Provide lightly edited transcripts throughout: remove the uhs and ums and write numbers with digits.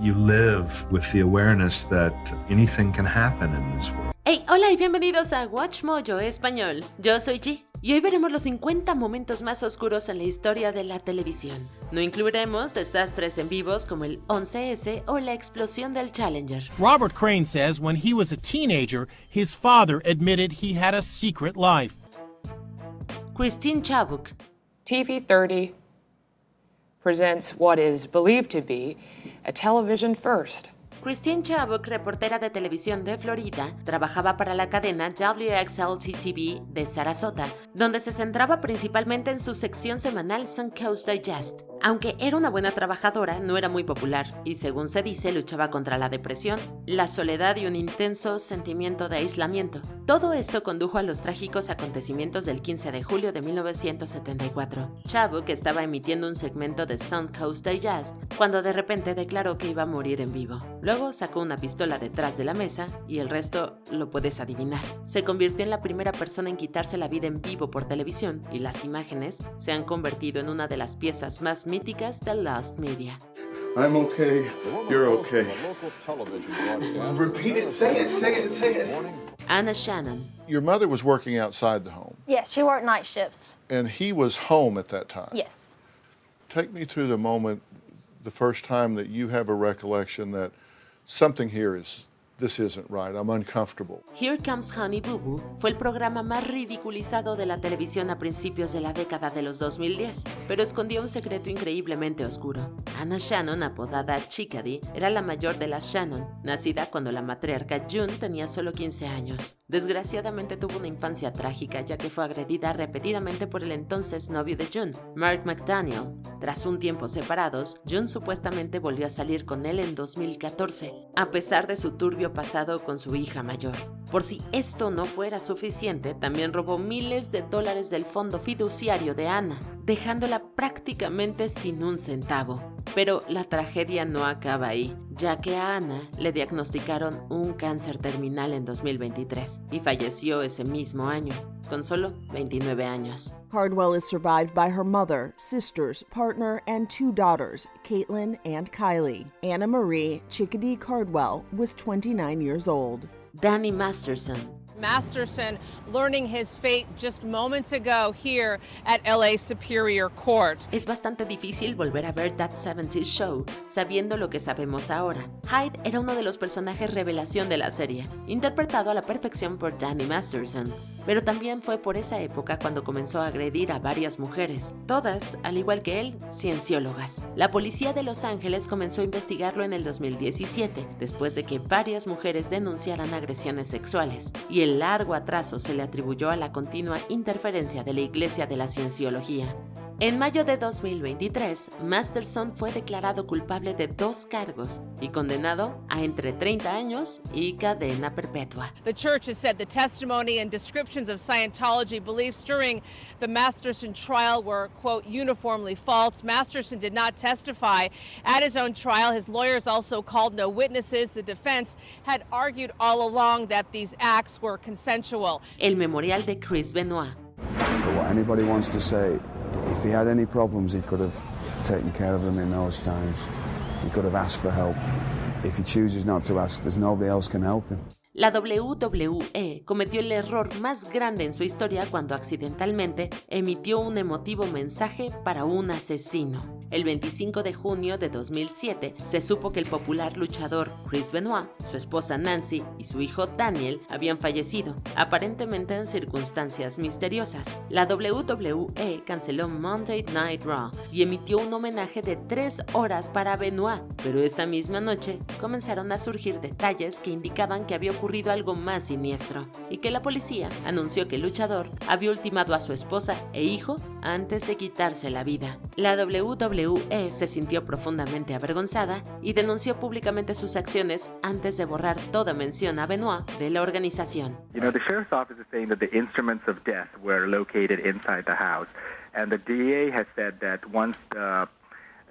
you live with the awareness that anything can happen in this world. Hey, hola y bienvenidos a Watch Mojo Español. Yo soy G y hoy veremos los 50 momentos más oscuros en la historia de la televisión. No incluiremos desastres en vivos como el 11S o la explosión del Challenger. Robert Crane says when he was a teenager, his father admitted he had a secret life. Christine Chubbuck. TV30 presents what is believed to be a television first. Christine Chubbuck, reportera de televisión de Florida, trabajaba para la cadena WXLT-TV de Sarasota, donde se centraba principalmente en su sección semanal Suncoast Digest. Aunque era una buena trabajadora, no era muy popular y, según se dice, luchaba contra la depresión, la soledad y un intenso sentimiento de aislamiento. Todo esto condujo a los trágicos acontecimientos del 15 de julio de 1974. Chubbuck estaba emitiendo un segmento de Suncoast Digest cuando de repente declaró que iba a morir en vivo. Luego sacó una pistola detrás de la mesa y el resto lo puedes adivinar. Se convirtió en la primera persona en quitarse la vida en vivo por televisión y las imágenes se han convertido en una de las piezas más míticas de Lost Media. I'm okay. You're okay. Repeat it. Say it. Anna Shannon. Your mother was working outside the home. Yes, she worked night shifts. And he was home at that time. Yes. Take me through the moment, the first time that you have a recollection that something here this isn't right, I'm uncomfortable. Here Comes Honey Boo Boo fue el programa más ridiculizado de la televisión a principios de la década de los 2010, pero escondió un secreto increíblemente oscuro. Anna Shannon, apodada Chickadee, era la mayor de las Shannon, nacida cuando la matriarca June tenía solo 15 años. Desgraciadamente tuvo una infancia trágica ya que fue agredida repetidamente por el entonces novio de June, Mark McDaniel. Tras un tiempo separados, June supuestamente volvió a salir con él en 2014, a pesar de su turbio pasado con su hija mayor. Por si esto no fuera suficiente, también robó miles de dólares del fondo fiduciario de Anna, dejándola prácticamente sin un centavo. Pero la tragedia no acaba ahí, ya que a Anna le diagnosticaron un cáncer terminal en 2023 y falleció ese mismo año, con solo 29 años. Cardwell is survived by her mother, sisters, partner, and 2 daughters, Caitlin and Kylie. Anna Marie Chickadee Cardwell was 29 years old. Danny Masterson. Masterson learning his fate just moments ago here at LA Superior Court. Es bastante difícil volver a ver That 70's Show sabiendo lo que sabemos ahora. Hyde era uno de los personajes revelación de la serie, interpretado a la perfección por Danny Masterson, pero también fue por esa época cuando comenzó a agredir a varias mujeres, todas, al igual que él, cienciólogas. La policía de Los Ángeles comenzó a investigarlo en el 2017, después de que varias mujeres denunciaran agresiones sexuales, y el largo atraso se le atribuyó a la continua interferencia de la Iglesia de la Cienciología. En mayo de 2023, Masterson fue declarado culpable de 2 cargos y condenado a entre 30 años y cadena perpetua. The church has said the testimony and descriptions of Scientology beliefs during the Masterson trial were, quote, uniformly false. Masterson did not testify at his own trial. His lawyers also called no witnesses. The defense had argued all along that these acts were consensual. El memorial de Chris Benoit. For what anybody wants to say, if he had any problems, he could have taken care of them in those times. He could have asked for help. If he chooses not to ask, there's nobody else can help him. La WWE cometió el error más grande en su historia cuando accidentalmente emitió un emotivo mensaje para un asesino. El 25 de junio de 2007 se supo que el popular luchador Chris Benoit, su esposa Nancy y su hijo Daniel habían fallecido, aparentemente en circunstancias misteriosas. La WWE canceló Monday Night Raw y emitió un homenaje de 3 horas para Benoit, pero esa misma noche comenzaron a surgir detalles que indicaban que había ocurrido algo más siniestro y que la policía anunció que el luchador había ultimado a su esposa e hijo antes de quitarse la vida. La WWE se sintió profundamente avergonzada y denunció públicamente sus acciones antes de borrar toda mención a Benoit de la organización. The sheriff's office is saying that the instruments of death were located inside the house, and the DA has said that once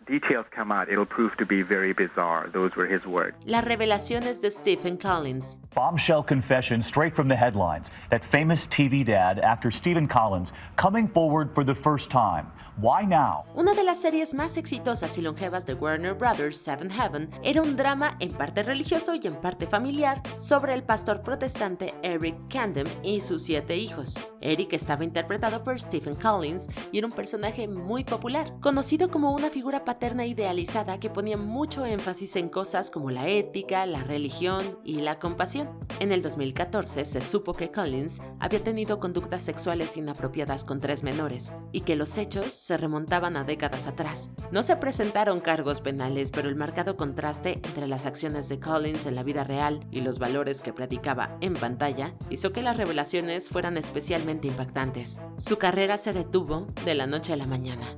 details come out, it'll prove to be very bizarre. Those were his words. Las revelaciones de Stephen Collins. Bombshell confession straight from the headlines. That famous TV dad, actor Stephen Collins, coming forward for the first time. Why now? Una de las series más exitosas y longevas de Warner Brothers, Seventh Heaven, era un drama en parte religioso y en parte familiar sobre el pastor protestante Eric Kandem y sus 7 hijos. Eric estaba interpretado por Stephen Collins y era un personaje muy popular, conocido como una figura paterna idealizada que ponía mucho énfasis en cosas como la ética, la religión y la compasión. En el 2014 se supo que Collins había tenido conductas sexuales inapropiadas con 3 menores y que los hechos se remontaban a décadas atrás. No se presentaron cargos penales, pero el marcado contraste entre las acciones de Collins en la vida real y los valores que predicaba en pantalla hizo que las revelaciones fueran especialmente impactantes. Su carrera se detuvo de la noche a la mañana.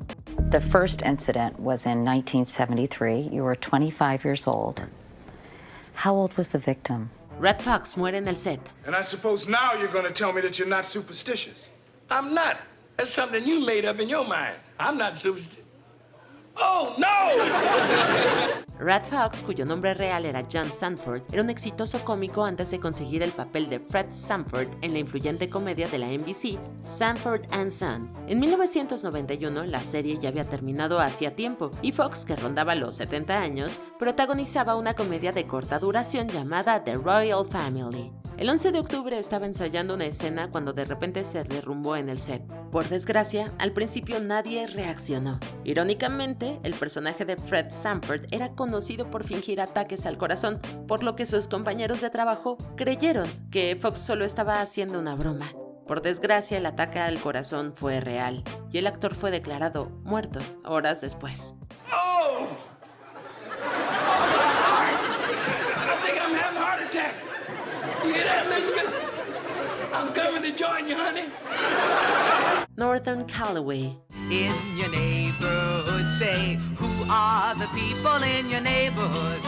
The first incident was in 1973. You were 25 years old. How old was the victim? Redd Foxx muere en el set. And I suppose now you're going to tell me that you're not superstitious. I'm not. That's something you made up in your mind. I'm not superstitious. Oh, no! Redd Foxx, cuyo nombre real era John Sanford, era un exitoso cómico antes de conseguir el papel de Fred Sanford en la influyente comedia de la NBC, Sanford and Son. En 1991, la serie ya había terminado hacía tiempo, y Foxx, que rondaba los 70 años, protagonizaba una comedia de corta duración llamada The Royal Family. El 11 de octubre estaba ensayando una escena cuando de repente se derrumbó en el set. Por desgracia, al principio nadie reaccionó. Irónicamente, el personaje de Fred Sanford era conocido por fingir ataques al corazón, por lo que sus compañeros de trabajo creyeron que Foxx solo estaba haciendo una broma. Por desgracia, el ataque al corazón fue real, y el actor fue declarado muerto horas después. Oh! I think I'm having a heart attack. You hear that, Elizabeth? I'm coming to join you, honey. Northern Callaway. In your neighborhood, say, who are the people in your neighborhood?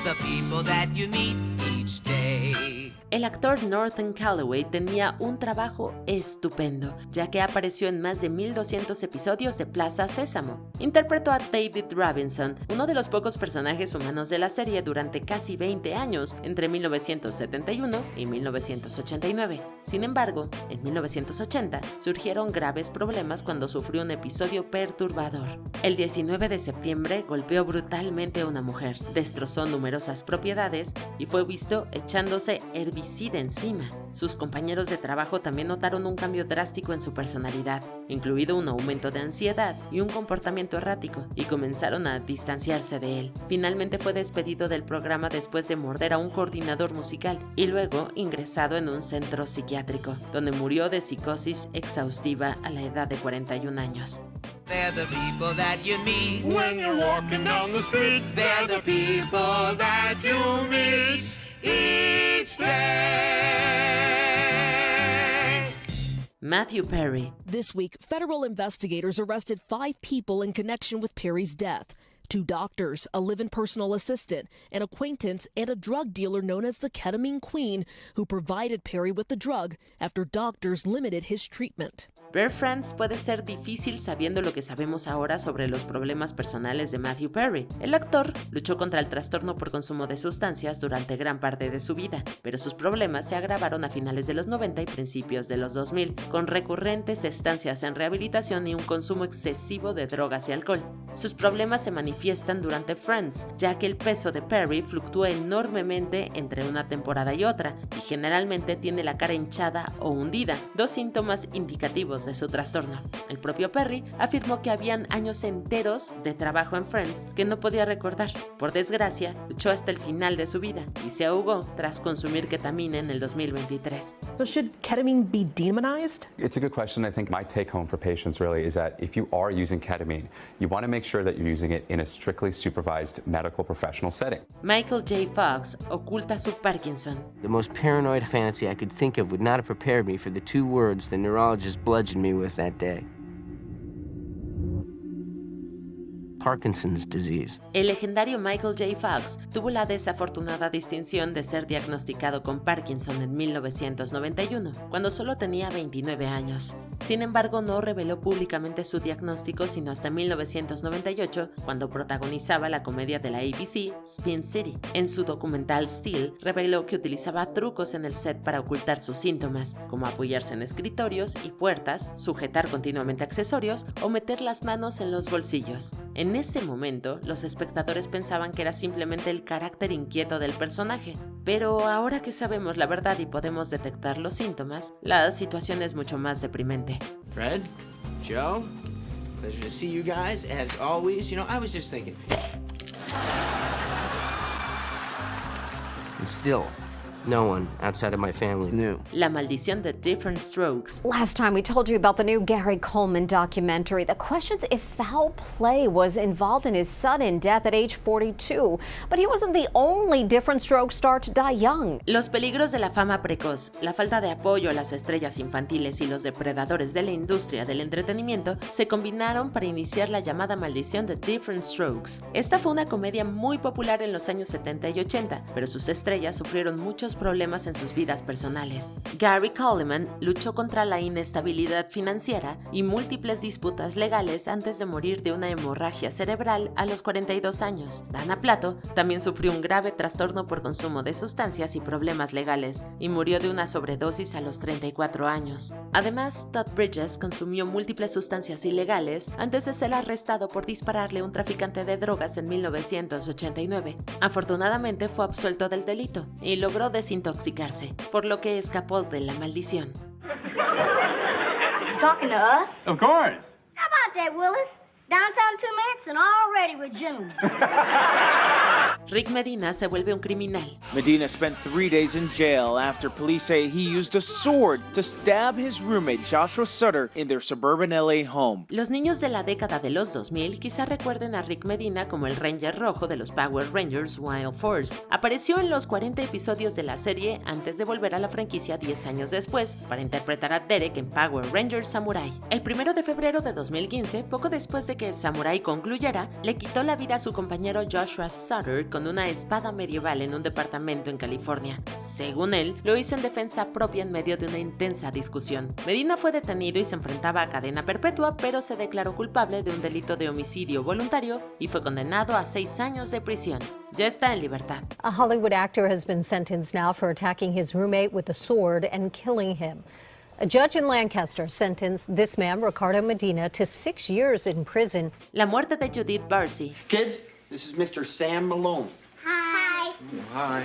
The people that you meet each day. El actor Northern Callaway tenía un trabajo estupendo, ya que apareció en más de 1200 episodios de Plaza Sésamo. Interpretó a David Robinson, uno de los pocos personajes humanos de la serie durante casi 20 años, entre 1971 y 1989. Sin embargo, en 1980 surgieron graves problemas cuando sufrió un episodio perturbador. El 19 de septiembre golpeó brutalmente a una mujer, destrozó numerosas propiedades y fue visto echándose herbicida encima. Sus compañeros de trabajo también notaron un cambio drástico en su personalidad, incluido un aumento de ansiedad y un comportamiento errático, y comenzaron a distanciarse de él. Finalmente fue despedido del programa después de morder a un coordinador musical y luego ingresado en un centro psiquiátrico, donde murió de psicosis exhaustiva a la edad de 41 años. They're the people that you meet when you're walking down the street. They're the people that you meet each day. Matthew Perry. This week, federal investigators arrested 5 people in connection with Perry's death. 2 doctors, a live-in personal assistant, an acquaintance, and a drug dealer known as the Ketamine Queen, who provided Perry with the drug after doctors limited his treatment. Ver Friends puede ser difícil sabiendo lo que sabemos ahora sobre los problemas personales de Matthew Perry. El actor luchó contra el trastorno por consumo de sustancias durante gran parte de su vida, pero sus problemas se agravaron a finales de los 90 y principios de los 2000, con recurrentes estancias en rehabilitación y un consumo excesivo de drogas y alcohol. Sus problemas se manifiestan durante Friends, ya que el peso de Perry fluctúa enormemente entre una temporada y otra, y generalmente tiene la cara hinchada o hundida, 2 síntomas indicativos de su trastorno. El propio Perry afirmó que habían años enteros de trabajo en Friends que no podía recordar. Por desgracia, luchó hasta el final de su vida y se ahogó tras consumir ketamina en el 2023. So should ketamine be demonized? It's a good question. I think my take home for patients really is that if you are using ketamine, you want to make sure that you're using it in a strictly supervised medical professional setting. Michael J. Fox oculta su Parkinson. The most paranoid fantasy I could think of would not have prepared me for the 2 words the neurologist bludgeoned me with that day. Parkinson's disease. El legendario Michael J. Fox tuvo la desafortunada distinción de ser diagnosticado con Parkinson en 1991, cuando solo tenía 29 años. Sin embargo, no reveló públicamente su diagnóstico sino hasta 1998, cuando protagonizaba la comedia de la ABC, Spin City. En su documental Still, reveló que utilizaba trucos en el set para ocultar sus síntomas, como apoyarse en escritorios y puertas, sujetar continuamente accesorios o meter las manos en los bolsillos. En ese momento, los espectadores pensaban que era simplemente el carácter inquieto del personaje, pero ahora que sabemos la verdad y podemos detectar los síntomas, la situación es mucho más deprimente. Fred, Joe, pleasure to see you guys as always. You know, I was just thinking. And still, no one outside of my family knew. La maldición de Different Strokes. Last time we told you about the new Gary Coleman documentary that questions if foul play was involved in his sudden death at age 42. But he wasn't the only Different Strokes star to die young. Los peligros de la fama precoz, la falta de apoyo a las estrellas infantiles y los depredadores de la industria del entretenimiento se combinaron para iniciar la llamada maldición de Different Strokes. Esta fue una comedia muy popular en los años 70 y 80, pero sus estrellas sufrieron muchos problemas en sus vidas personales. Gary Coleman luchó contra la inestabilidad financiera y múltiples disputas legales antes de morir de una hemorragia cerebral a los 42 años. Dana Plato también sufrió un grave trastorno por consumo de sustancias y problemas legales y murió de una sobredosis a los 34 años. Además, Todd Bridges consumió múltiples sustancias ilegales antes de ser arrestado por dispararle a un traficante de drogas en 1989. Afortunadamente fue absuelto del delito y logró desintoxicarse, por lo que escapó de la maldición. Talking to us? Of course. How about that, Willis? Downtown 2 minutes and already we're gentlemen. Rick Medina se vuelve un criminal. Medina spent 3 days in jail after police say he used a sword to stab his roommate Joshua Sutter in their suburban LA home. Los niños de la década de los 2000 quizá recuerden a Rick Medina como el Ranger rojo de los Power Rangers Wild Force. Apareció en los 40 episodios de la serie antes de volver a la franquicia 10 años después para interpretar a Derek en Power Rangers Samurai. El 1 de febrero de 2015, poco después de que Samurai concluyera, le quitó la vida a su compañero Joshua Sutter con una espada medieval en un departamento en California. Según él, lo hizo en defensa propia en medio de una intensa discusión. Medina fue detenido y se enfrentaba a cadena perpetua, pero se declaró culpable de un delito de homicidio voluntario y fue condenado a 6 años de prisión. Ya está en libertad. A Hollywood actor has been sentenced now for attacking his roommate with a sword and killing him. A judge in Lancaster sentenced this man, Ricardo Medina, to 6 years in prison. La muerte de Judith Barcy. Kids, this is Mr. Sam Malone. Hi. Hi.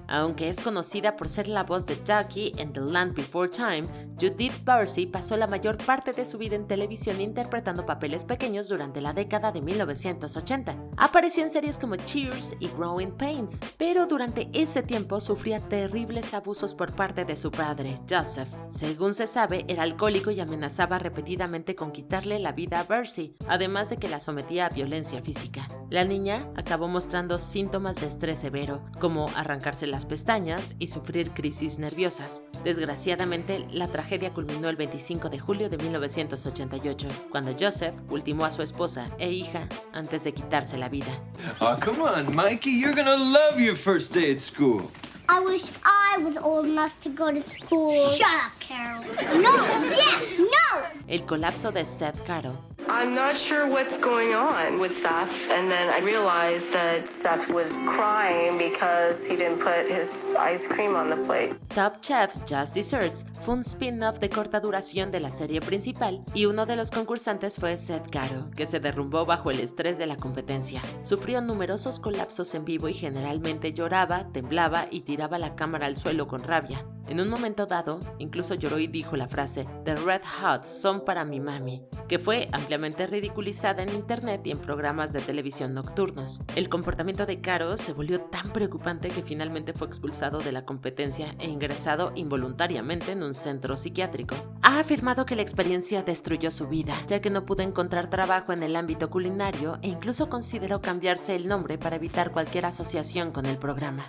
Aunque es conocida por ser la voz de Ducky en The Land Before Time, Judith Barcy pasó la mayor parte de su vida en televisión interpretando papeles pequeños durante la década de 1980. Apareció en series como Cheers y Growing Pains, pero durante ese tiempo sufría terribles abusos por parte de su padre, Joseph. Según se sabe, era alcohólico y amenazaba repetidamente con quitarle la vida a Barcy, además de que la sometía a violencia física. La niña acabó mostrando síntomas de estrés severo, como arrancarse las pestañas y sufrir crisis nerviosas. Desgraciadamente, la tragedia culminó el 25 de julio de 1988, cuando Joseph ultimó a su esposa e hija antes de quitarse la vida. Oh, come on, Mikey, you're gonna love your first day at school. I wish I was old enough to go to school. Shut up, Carol. No, yes, no! El colapso de Seth Caro. I'm not sure what's going on with Seth, and then I realized that Seth was crying because he didn't put his ice cream on the plate. Top Chef Just Desserts fue un spin-off de corta duración de la serie principal y uno de los concursantes fue Seth Caro, que se derrumbó bajo el estrés de la competencia. Sufrió numerosos colapsos en vivo y generalmente lloraba, temblaba y tiraba la cámara al suelo con rabia. En un momento dado, incluso lloró y dijo la frase "The Red Hots son para mi mami", que fue ampliamente ridiculizada en internet y en programas de televisión nocturnos. El comportamiento de Caro se volvió tan preocupante que finalmente fue expulsado de la competencia e ingresado involuntariamente en un centro psiquiátrico. Ha afirmado que la experiencia destruyó su vida, ya que no pudo encontrar trabajo en el ámbito culinario e incluso consideró cambiarse el nombre para evitar cualquier asociación con el programa.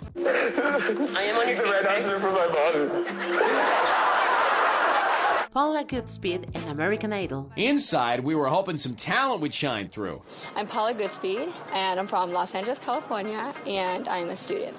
Paula Goodspeed en American Idol. Inside, we were hoping some talent would shine through. I'm Paula Goodspeed, and I'm from Los Angeles, California, and I'm a student.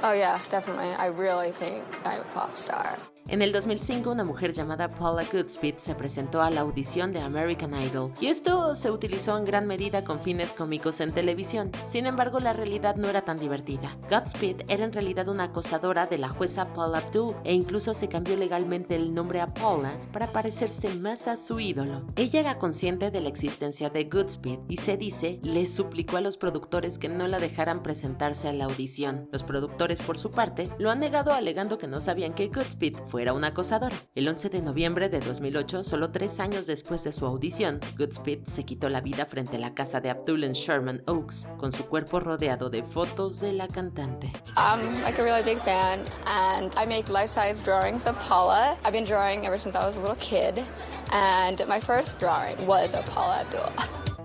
Oh yeah, definitely. I really think I'm a pop star. En el 2005, una mujer llamada Paula Goodspeed se presentó a la audición de American Idol, y esto se utilizó en gran medida con fines cómicos en televisión. Sin embargo, la realidad no era tan divertida. Goodspeed era en realidad una acosadora de la jueza Paula Abdul, e incluso se cambió legalmente el nombre a Paula para parecerse más a su ídolo. Ella era consciente de la existencia de Goodspeed y, se dice, le suplicó a los productores que no la dejaran presentarse a la audición. Los productores, por su parte, lo han negado alegando que no sabían que Goodspeed fuera una acosadora. El 11 de noviembre de 2008, solo 3 años después de su audición, Goodspeed se quitó la vida frente a la casa de Abdul en Sherman Oaks, con su cuerpo rodeado de fotos de la cantante. I'm like a really big fan, and I make life-size drawings of Paula. I've been drawing ever since I was a little kid, and my first drawing was of Paula Abdul.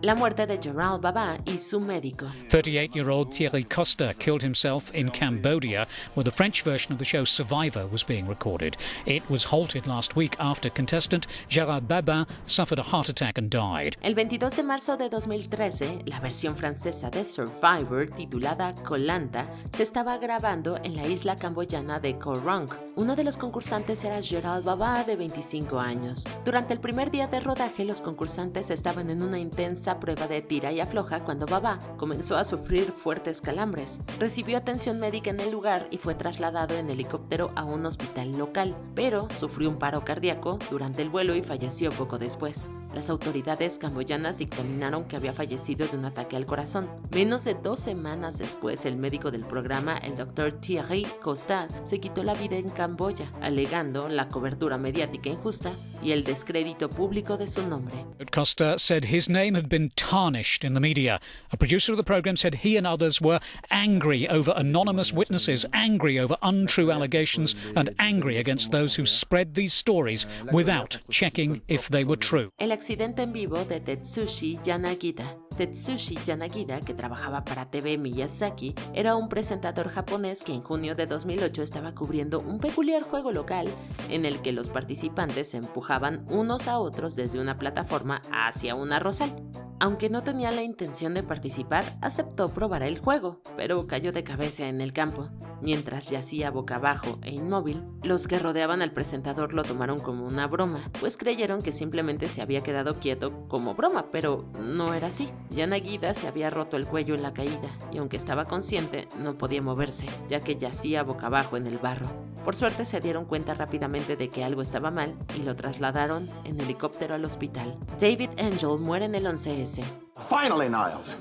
La muerte de Gerald Baba y su médico. 38-year-old Thierry Costa killed himself in Cambodia, where the French version of the show Survivor was being recorded. It was halted last week after contestant Gerald Baba suffered a heart attack and died. El 22 de marzo de 2013, la versión francesa de Survivor, titulada Koh Lanta, se estaba grabando en la isla camboyana de Koh Rong. Uno de los concursantes era Gerald Baba, de 25 años. Durante el primer día de rodaje, los concursantes estaban en una intensa prueba de tira y afloja cuando Baba comenzó a sufrir fuertes calambres. Recibió atención médica en el lugar y fue trasladado en helicóptero a un hospital local, pero sufrió un paro cardíaco durante el vuelo y falleció poco después. Las autoridades camboyanas dictaminaron que había fallecido de un ataque al corazón. Menos de 2 semanas después, el médico del programa, el Dr. Thierry Costa, se quitó la vida en Camboya, alegando la cobertura mediática injusta y el descrédito público de su nombre. Costa said his name had been tarnished in the media. A producer of the program said he and others were angry over anonymous witnesses, angry over untrue allegations, and angry against those who spread these stories without checking if they were true. El accidente en vivo de Tetsushi Yanagida. Tetsushi Yanagida, que trabajaba para TV Miyazaki, era un presentador japonés que en junio de 2008 estaba cubriendo un peculiar juego local en el que los participantes se empujaban unos a otros desde una plataforma hacia un arrozal. Aunque no tenía la intención de participar, aceptó probar el juego, pero cayó de cabeza en el campo. Mientras yacía boca abajo e inmóvil, los que rodeaban al presentador lo tomaron como una broma, pues creyeron que simplemente se había quedado quieto como broma, pero no era así. Yanagida se había roto el cuello en la caída, y aunque estaba consciente, no podía moverse, ya que yacía boca abajo en el barro. Por suerte se dieron cuenta rápidamente de que algo estaba mal y lo trasladaron en helicóptero al hospital. David Angel muere en el 11S. Finally, Niles.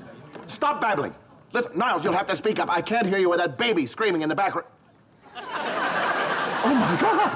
Stop babbling. Listen, Niles, you'll have to speak up. I can't hear you with that baby screaming in the background. Oh my God!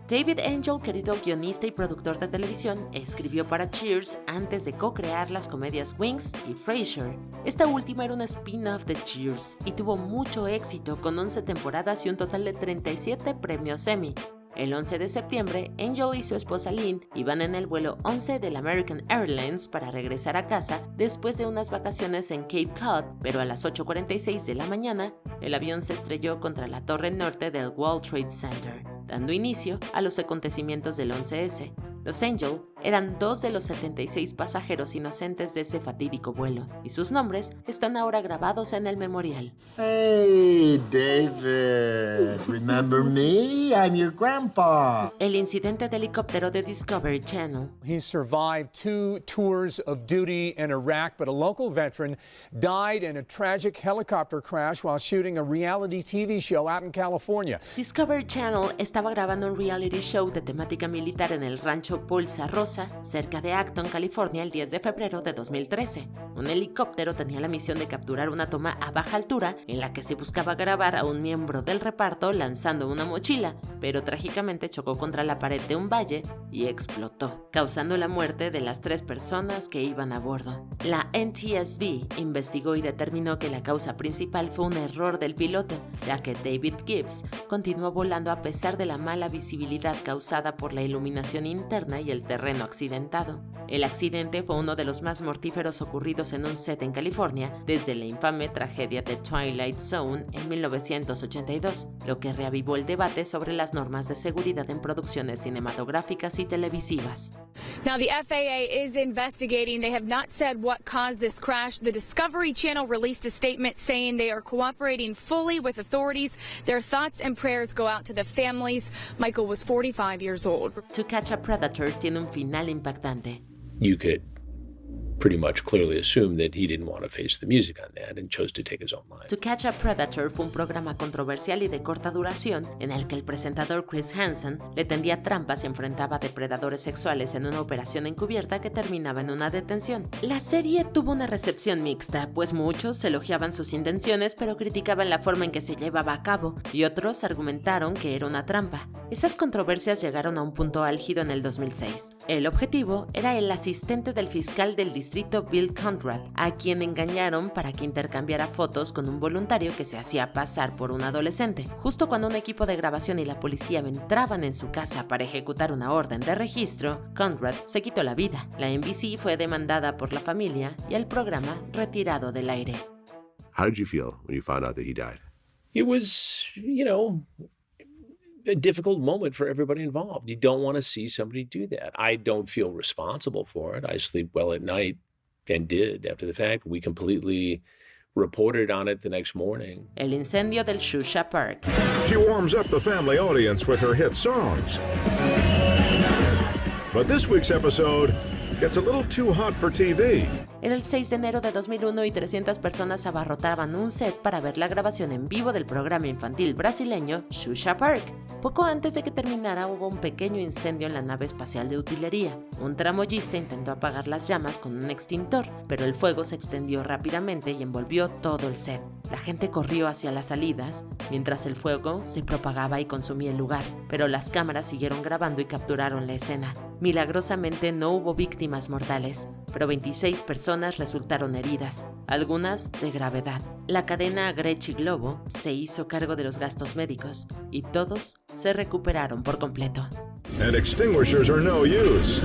David Angel, querido guionista y productor de televisión, escribió para Cheers antes de co-crear las comedias Wings y Frasier. Esta última era una spin-off de Cheers y tuvo mucho éxito con 11 temporadas y un total de 37 premios Emmy. El 11 de septiembre, Angel y su esposa Lynn iban en el vuelo 11 del American Airlines para regresar a casa después de unas vacaciones en Cape Cod, pero a las 8:46 de la mañana, el avión se estrelló contra la torre norte del World Trade Center, dando inicio a los acontecimientos del 11S. Los Angel eran 2 de los 76 pasajeros inocentes de ese fatídico vuelo, y sus nombres están ahora grabados en el memorial. Hey, David. Remember me? I'm your grandpa. El incidente de helicóptero de Discovery Channel. He survived 2 tours of duty in Iraq, but a local veteran died in a tragic helicopter crash while shooting a reality TV show out in California. Discovery Channel estaba grabando un reality show de temática militar en el rancho Bolsa Rosa, cerca de Acton, California, el 10 de febrero de 2013. Un helicóptero tenía la misión de capturar una toma a baja altura en la que se buscaba grabar a un miembro del reparto lanzando una mochila, pero trágicamente chocó contra la pared de un valle y explotó, causando la muerte de las 3 personas que iban a bordo. La NTSB investigó y determinó que la causa principal fue un error del piloto, ya que David Gibbs continuó volando a pesar de la mala visibilidad causada por la iluminación interna y el terreno accidentado. El accidente fue uno de los más mortíferos ocurridos en un set en California desde la infame tragedia de Twilight Zone en 1982, lo que reavivó el debate sobre las normas de seguridad en producciones cinematográficas y televisivas. Now, the FAA is investigating. They have not said what caused this crash. The Discovery Channel released a statement saying they are cooperating fully with authorities. Their thoughts and prayers go out to the families. Michael was 45 years old. To Catch a Predator tiene un final impactante. You could pretty much clearly assume that he didn't want to face the music on that and chose to take his own life. To Catch a Predator fue un programa controversial y de corta duración en el que el presentador Chris Hansen le tendía trampas y enfrentaba a depredadores sexuales en una operación encubierta que terminaba en una detención. La serie tuvo una recepción mixta, pues muchos elogiaban sus intenciones pero criticaban la forma en que se llevaba a cabo y otros argumentaron que era una trampa. Esas controversias llegaron a un punto álgido en el 2006. El objetivo era el asistente del fiscal del distrito Bill Conrad, a quien engañaron para que intercambiara fotos con un voluntario que se hacía pasar por un adolescente. Justo cuando un equipo de grabación y la policía entraban en su casa para ejecutar una orden de registro, Conrad se quitó la vida. La NBC fue demandada por la familia y el programa retirado del aire. How did you feel when you found out that he died? It was, a difficult moment for everybody involved. You don't want to see somebody do that. I don't feel responsible for it. I sleep well at night and did after the fact. We completely reported on it the next morning. El incendio del Shusha Park. She warms up the family audience with her hit songs. But this week's episode gets a little too hot for TV. Era el 6 de enero de 2001 y 300 personas abarrotaban un set para ver la grabación en vivo del programa infantil brasileño Shusha Park. Poco antes de que terminara hubo un pequeño incendio en la nave espacial de utilería. Un tramoyista intentó apagar las llamas con un extintor, pero el fuego se extendió rápidamente y envolvió todo el set. La gente corrió hacia las salidas, mientras el fuego se propagaba y consumía el lugar, pero las cámaras siguieron grabando y capturaron la escena. Milagrosamente no hubo víctimas mortales, pero 26 personas resultaron heridas, algunas de gravedad. La cadena Greci Globo se hizo cargo de los gastos médicos y todos se recuperaron por completo. And extinguishers are no use.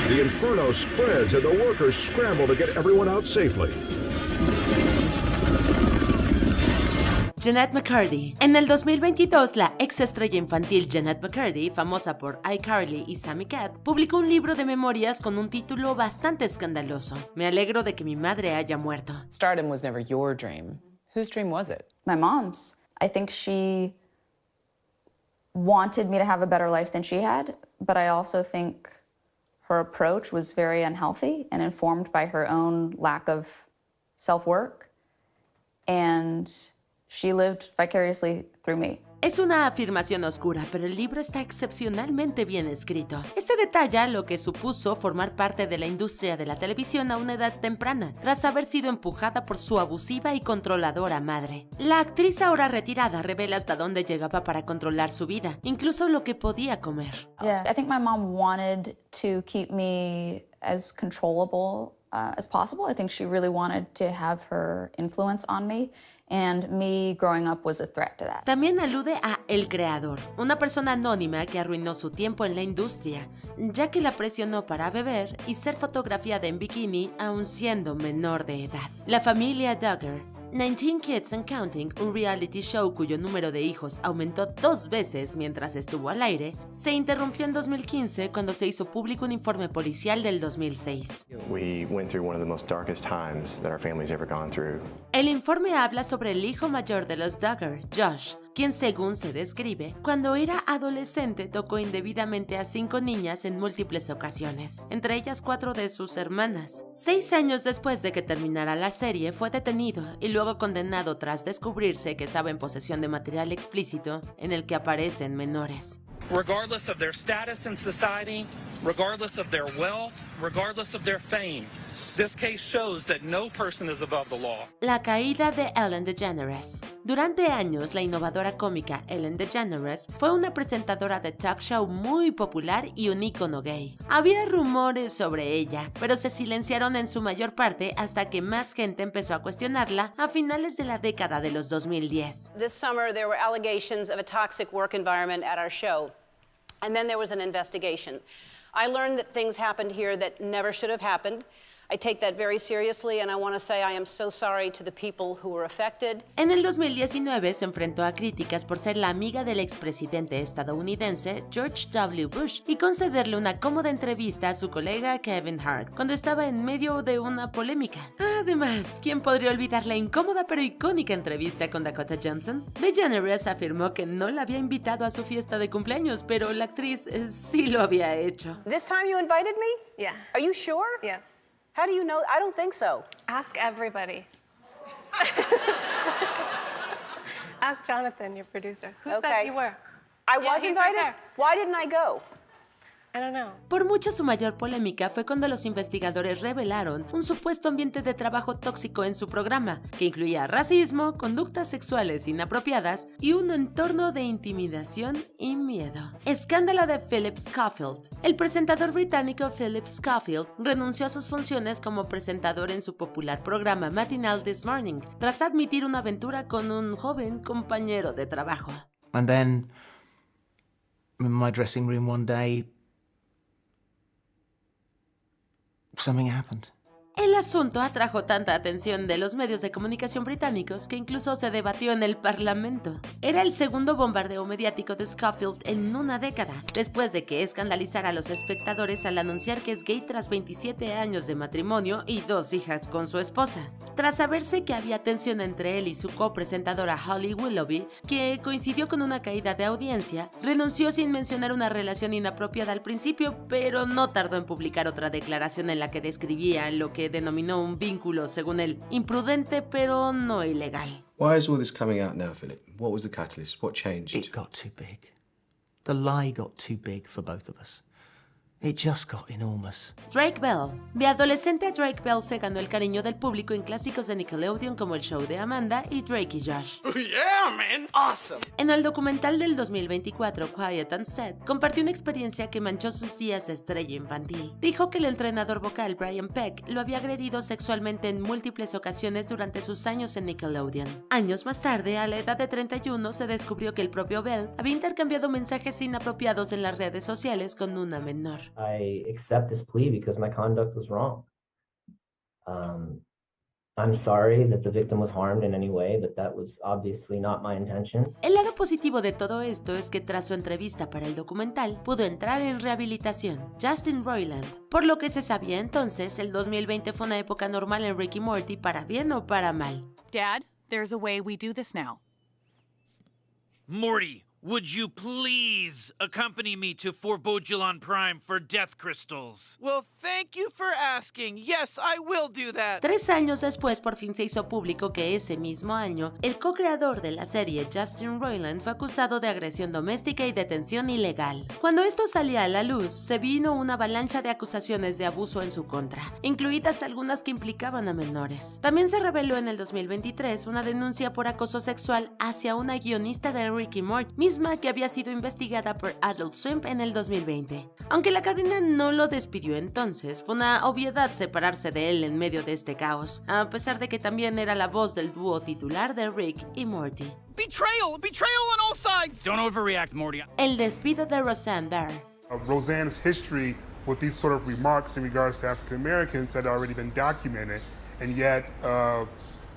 The inferno spreads and the workers scramble to get everyone out safely. Jeanette McCurdy. En el 2022, la ex estrella infantil Jeanette McCurdy, famosa por iCarly y Sammy Cat, publicó un libro de memorias con un título bastante escandaloso. Me alegro de que mi madre haya muerto. Stardom was never your dream. Whose dream was it? My mom's. I think she wanted me to have a better life than she had, but I also think her approach was very unhealthy and informed by her own lack of self-work. And she lived vicariously through me. Es una afirmación oscura, pero el libro está excepcionalmente bien escrito. Este detalla lo que supuso formar parte de la industria de la televisión a una edad temprana, tras haber sido empujada por su abusiva y controladora madre. La actriz ahora retirada revela hasta dónde llegaba para controlar su vida, incluso lo que podía comer. Yeah, I think my mom wanted to keep me as controllable as possible. I think she really wanted to have her influence on me. And me growing up was a threat to that. También alude a El Creador, una persona anónima que arruinó su tiempo en la industria, ya que la presionó para beber y ser fotografiada en bikini aun siendo menor de edad. La familia Duggar. 19 Kids and Counting, un reality show cuyo número de hijos aumentó 2 veces mientras estuvo al aire, se interrumpió en 2015 cuando se hizo público un informe policial del 2006. We went through one of the most darkest times that our family's ever gone through. El informe habla sobre el hijo mayor de los Duggar, Josh, quien según se describe, cuando era adolescente tocó indebidamente a 5 niñas en múltiples ocasiones, entre ellas 4 de sus hermanas. 6 años después de que terminara la serie fue detenido y luego condenado tras descubrirse que estaba en posesión de material explícito en el que aparecen menores. Regardless of their status in society, regardless of their wealth, regardless of their fame, this case shows that no person is above the law. La caída de Ellen DeGeneres. Durante años, la innovadora cómica Ellen DeGeneres fue una presentadora de talk show muy popular y un ícono gay. Había rumores sobre ella, pero se silenciaron en su mayor parte hasta que más gente empezó a cuestionarla a finales de la década de los 2010. This summer there were allegations of a toxic work environment at our show, and then there was an investigation. I learned that things happened here that never should have happened. I take that very seriously, and I want to say I am so sorry to the people who were affected. En el 2019 se enfrentó a críticas por ser la amiga del expresidente estadounidense George W. Bush y concederle una cómoda entrevista a su colega Kevin Hart cuando estaba en medio de una polémica. Además, ¿quién podría olvidar la incómoda pero icónica entrevista con Dakota Johnson? DeGeneres afirmó que no la había invitado a su fiesta de cumpleaños, pero la actriz sí lo había hecho. This time you invited me? Yeah. Are you sure? Yeah. How do you know? I don't think so. Ask everybody. Ask Jonathan, your producer. Who said you were? I Yeah, was he's invited? right there. Why didn't I go? I don't know. Por mucho su mayor polémica fue cuando los investigadores revelaron un supuesto ambiente de trabajo tóxico en su programa, que incluía racismo, conductas sexuales inapropiadas y un entorno de intimidación y miedo. Escándalo de Philip Schofield. El presentador británico Philip Schofield renunció a sus funciones como presentador en su popular programa matinal This Morning, tras admitir una aventura con un joven compañero de trabajo. And then, in my dressing room one day, something happened. El asunto atrajo tanta atención de los medios de comunicación británicos que incluso se debatió en el Parlamento. Era el segundo bombardeo mediático de Schofield en una década, después de que escandalizara a los espectadores al anunciar que es gay tras 27 años de matrimonio y 2 hijas con su esposa. Tras saberse que había tensión entre él y su copresentadora Holly Willoughby, que coincidió con una caída de audiencia, renunció sin mencionar una relación inapropiada al principio, pero no tardó en publicar otra declaración en la que describía lo que denominó un vínculo, según él, imprudente pero no ilegal. Why is all this coming out now, Philip? What was the catalyst? What changed? It got too big. The lie got too big for both of us. It just got enormous. Drake Bell. De adolescente, Drake Bell se ganó el cariño del público en clásicos de Nickelodeon como El Show de Amanda y Drake y Josh. Yeah, man! Awesome! En el documental del 2024, Quiet and Set, compartió una experiencia que manchó sus días de estrella infantil. Dijo que el entrenador vocal Brian Peck lo había agredido sexualmente en múltiples ocasiones durante sus años en Nickelodeon. Años más tarde, a la edad de 31, se descubrió que el propio Bell había intercambiado mensajes inapropiados en las redes sociales con una menor. I accept this plea because my conduct was wrong. I'm sorry that the victim was harmed in any way, but that was obviously not my intention. El lado positivo de todo esto es que tras su entrevista para el documental, pudo entrar en rehabilitación. Justin Roiland. Por lo que se sabía entonces, el 2020 fue una época normal en Rick y Morty, para bien o para mal. Dad, there's a way we do this now. Morty, would you please accompany me to Forbodulon Prime for death crystals? Well, thank you for asking. Yes, I will do that. 3 años después, por fin se hizo público que ese mismo año, el co-creador de la serie, Justin Roiland, fue acusado de agresión doméstica y detención ilegal. Cuando esto salía a la luz, se vino una avalancha de acusaciones de abuso en su contra, incluidas algunas que implicaban a menores. También se reveló en el 2023 una denuncia por acoso sexual hacia una guionista de Rick y Morty, misma que había sido investigada por Adult Swim en el 2020. Aunque la cadena no lo despidió entonces, fue una obviedad separarse de él en medio de este caos, a pesar de que también era la voz del dúo titular de Rick y Morty. Betrayal! Betrayal on all sides! Don't overreact, Morty. El despido de Roseanne Barr. Roseanne's history with these sort of remarks in regards to African Americans had already been documented, and yet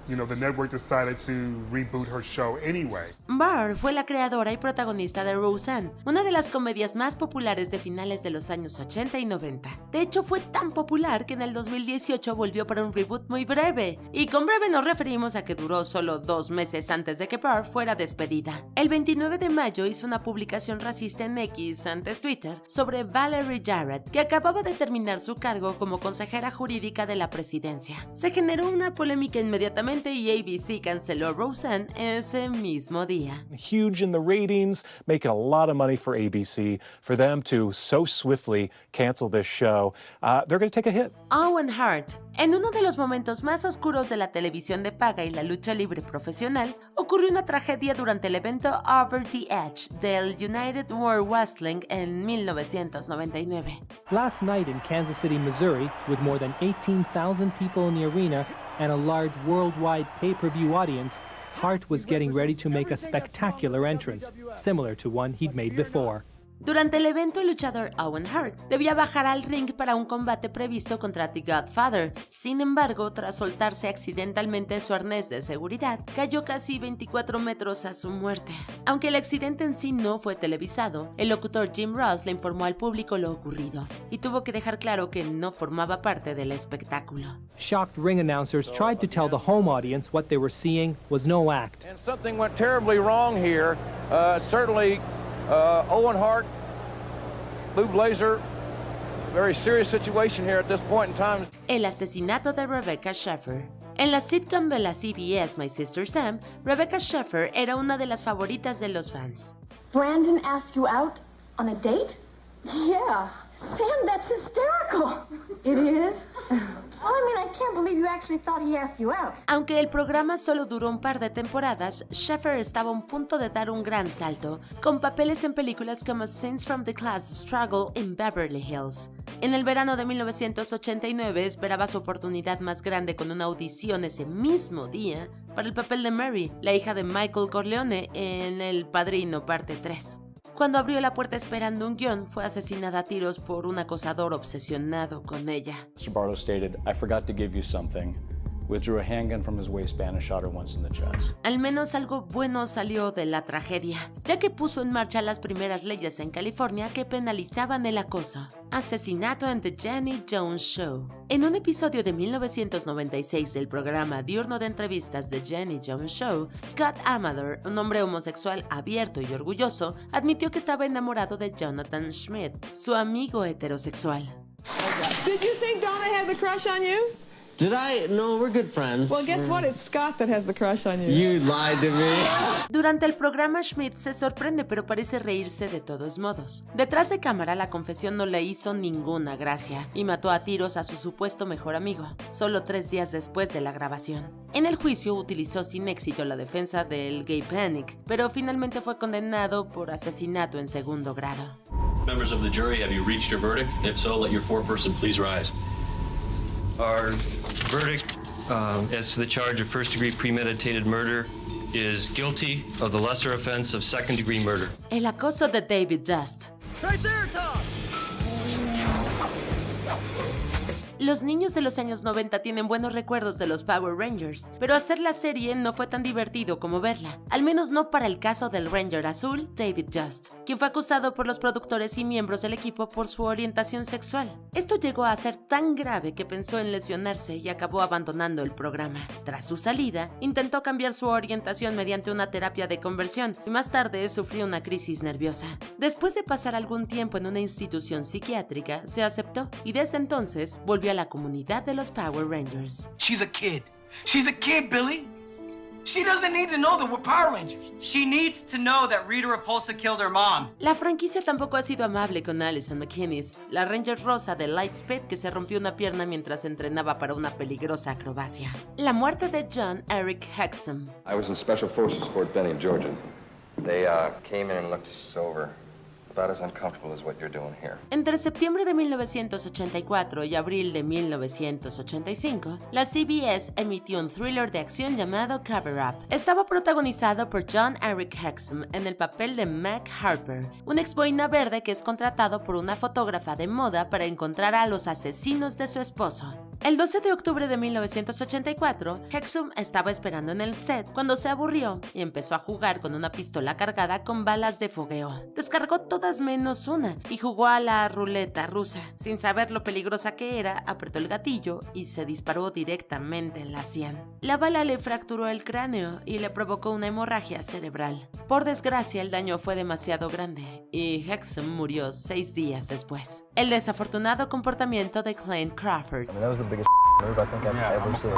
the network decided to reboot her show anyway. Barr fue la creadora y protagonista de Roseanne, una de las comedias más populares de finales de los años 80 y 90. De hecho, fue tan popular que en el 2018 volvió para un reboot muy breve. Y con breve nos referimos a que duró solo 2 meses antes de que Barr fuera despedida. El 29 de mayo hizo una publicación racista en X, antes Twitter, sobre Valerie Jarrett, que acababa de terminar su cargo como consejera jurídica de la presidencia. Se generó una polémica inmediatamente y ABC canceló Roseanne ese mismo día. Huge in the ratings, making a lot of money for ABC. For them to so swiftly cancel this show, they're going to take a hit. Owen Hart. En uno de los momentos más oscuros de la televisión de paga y la lucha libre profesional, ocurrió una tragedia durante el evento Over the Edge del United World Wrestling en 1999. Last night in Kansas City, Missouri, with more than 18,000 people in the arena and a large worldwide pay-per-view audience, Hart was getting ready to make a spectacular entrance, similar to one he'd made before. Durante el evento, el luchador Owen Hart debía bajar al ring para un combate previsto contra The Godfather. Sin embargo, tras soltarse accidentalmente su arnés de seguridad, cayó casi 24 metros a su muerte. Aunque el accidente en sí no fue televisado, el locutor Jim Ross le informó al público lo ocurrido y tuvo que dejar claro que no formaba parte del espectáculo. Shocked ring announcers tried to tell the home audience what they were seeing was no act. And something went terribly wrong here. Certainly, Owen Hart, Blue Blazer, very serious situation here at this point in time. El asesinato de Rebecca Schaeffer. En la sitcom de la CBS My Sister Sam, Rebecca Schaeffer era una de las favoritas de los fans. Brandon asked you out on a date? Yeah. Sam, that's hysterical. It is? Well, I mean, I can't believe you actually thought he asked you out. Aunque el programa solo duró un par de temporadas, Schaeffer estaba a un punto de dar un gran salto, con papeles en películas como Scenes from the Class Struggle en Beverly Hills. En el verano de 1989 esperaba su oportunidad más grande con una audición ese mismo día para el papel de Mary, la hija de Michael Corleone en El Padrino Parte 3. Cuando abrió la puerta esperando un guión, fue asesinada a tiros por un acosador obsesionado con ella. Mr. Barlow stated, "I forgot to give you something." Withdrew a handgun from his waistband and shot her once in the chest. Al menos algo bueno salió de la tragedia, ya que puso en marcha las primeras leyes en California que penalizaban el acoso. Asesinato en The Jenny Jones Show. En un episodio de 1996 del programa diurno de entrevistas The Jenny Jones Show, Scott Amador, un hombre homosexual abierto y orgulloso, admitió que estaba enamorado de Jonathan Schmidt, su amigo heterosexual. Did you think Donna had the crush on you? Did I? No, we're good friends. Well, guess what? It's Scott that has the crush on you. You lied to me. Durante el programa, Schmidt se sorprende, pero parece reírse de todos modos. Detrás de cámara, la confesión no le hizo ninguna gracia y mató a tiros a su supuesto mejor amigo, solo 3 días después de la grabación. En el juicio utilizó sin éxito la defensa del gay panic, pero finalmente fue condenado por asesinato en segundo grado. Members of the jury, have you reached your verdict? If so, let your foreperson please rise. Our verdict as to the charge of first-degree premeditated murder is guilty of the lesser offense of second-degree murder. El acoso de David Just. Right there, Tom. Los niños de los años 90 tienen buenos recuerdos de los Power Rangers, pero hacer la serie no fue tan divertido como verla, al menos no para el caso del Ranger azul David Just, quien fue acusado por los productores y miembros del equipo por su orientación sexual. Esto llegó a ser tan grave que pensó en lesionarse y acabó abandonando el programa. Tras su salida, intentó cambiar su orientación mediante una terapia de conversión y más tarde sufrió una crisis nerviosa. Después de pasar algún tiempo en una institución psiquiátrica, se aceptó y desde entonces volvió a la comunidad de los Power Rangers. She's a kid. She's a kid, Billy. She doesn't need to know that we're Power Rangers. She needs to know that Rita Repulsa killed her mom. La franquicia tampoco ha sido amable con Allison McInnes, la Ranger rosa de Lightspeed que se rompió una pierna mientras entrenaba para una peligrosa acrobacia. La muerte de John Eric Hexum. I was in Special Forces Fort Benning, Georgia. They came in and looked us over. About as uncomfortable as what you're doing here. Entre septiembre de 1984 y abril de 1985, la CBS emitió un thriller de acción llamado Cover Up. Estaba protagonizado por John Eric Hexum en el papel de Mac Harper, un ex boina verde que es contratado por una fotógrafa de moda para encontrar a los asesinos de su esposo. El 12 de octubre de 1984, Hexum estaba esperando en el set cuando se aburrió y empezó a jugar con una pistola cargada con balas de fogueo. Descargó todas menos una y jugó a la ruleta rusa. Sin saber lo peligrosa que era, apretó el gatillo y se disparó directamente en la sien. La bala le fracturó el cráneo y le provocó una hemorragia cerebral. Por desgracia, el daño fue demasiado grande y Hexum murió 6 días después. El desafortunado comportamiento de Clayne Crawford. Biggest move I think I've ever seen.